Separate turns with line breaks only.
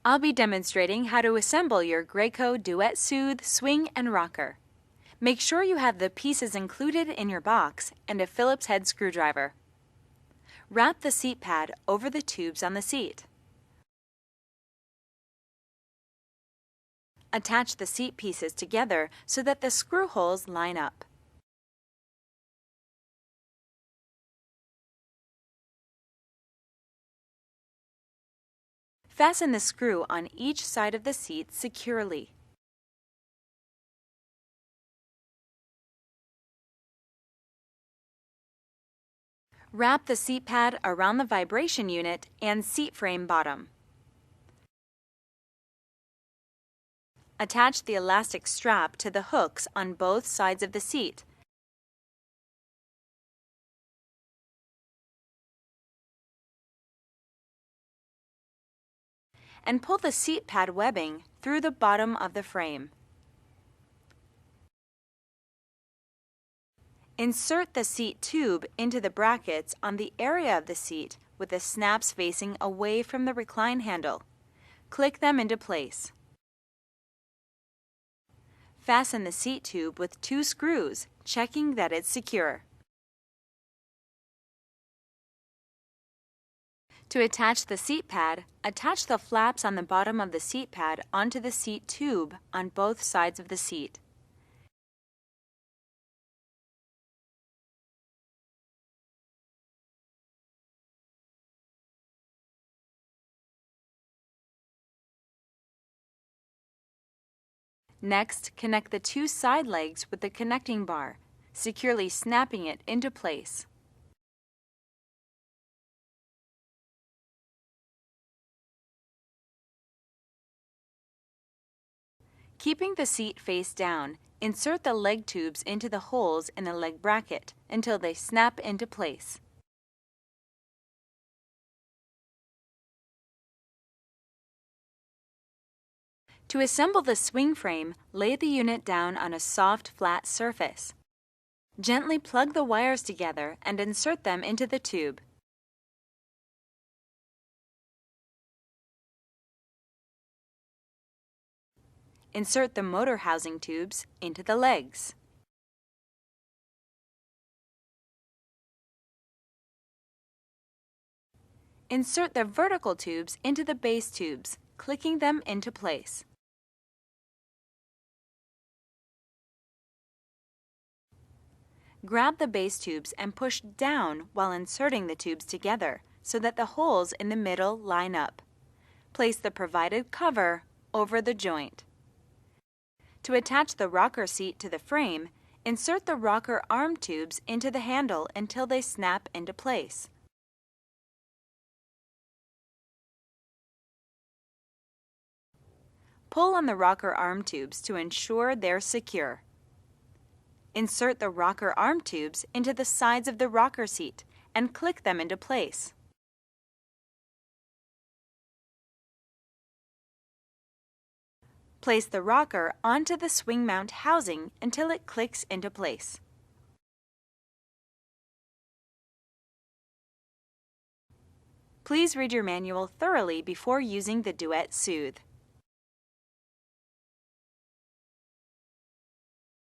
I'll be demonstrating how to assemble your Graco Duet Soothe swing and rocker. Make sure you have the pieces included in your box and a Phillips head screwdriver. Wrap the seat pad over the tubes on the seat. Attach the seat pieces together so that the screw holes line up. Fasten the screw on each side of the seat securely. Wrap the seat pad around the vibration unit and seat frame bottom. Attach the elastic strap to the hooks on both sides of the seat. And pull the seat pad webbing through the bottom of the frame. Insert the seat tube into the brackets on the area of the seat with the snaps facing away from the recline handle. Click them into place. Fasten the seat tube with 2 screws, checking that it's secure. To attach the seat pad, attach the flaps on the bottom of the seat pad onto the seat tube on both sides of the seat. Next, connect the 2 side legs with the connecting bar, securely snapping it into place. Keeping the seat face down, insert the leg tubes into the holes in the leg bracket until they snap into place. To assemble the swing frame, lay the unit down on a soft, flat surface. Gently plug the wires together and insert them into the tube. Insert the motor housing tubes into the legs. Insert the vertical tubes into the base tubes, clicking them into place. Grab the base tubes and push down while inserting the tubes together so that the holes in the middle line up. Place the provided cover over the joint. To attach the rocker seat to the frame, insert the rocker arm tubes into the handle until they snap into place. Pull on the rocker arm tubes to ensure they're secure. Insert the rocker arm tubes into the sides of the rocker seat and click them into place. Place the rocker onto the swing mount housing until it clicks into place. Please read your manual thoroughly before using the Duet Soothe.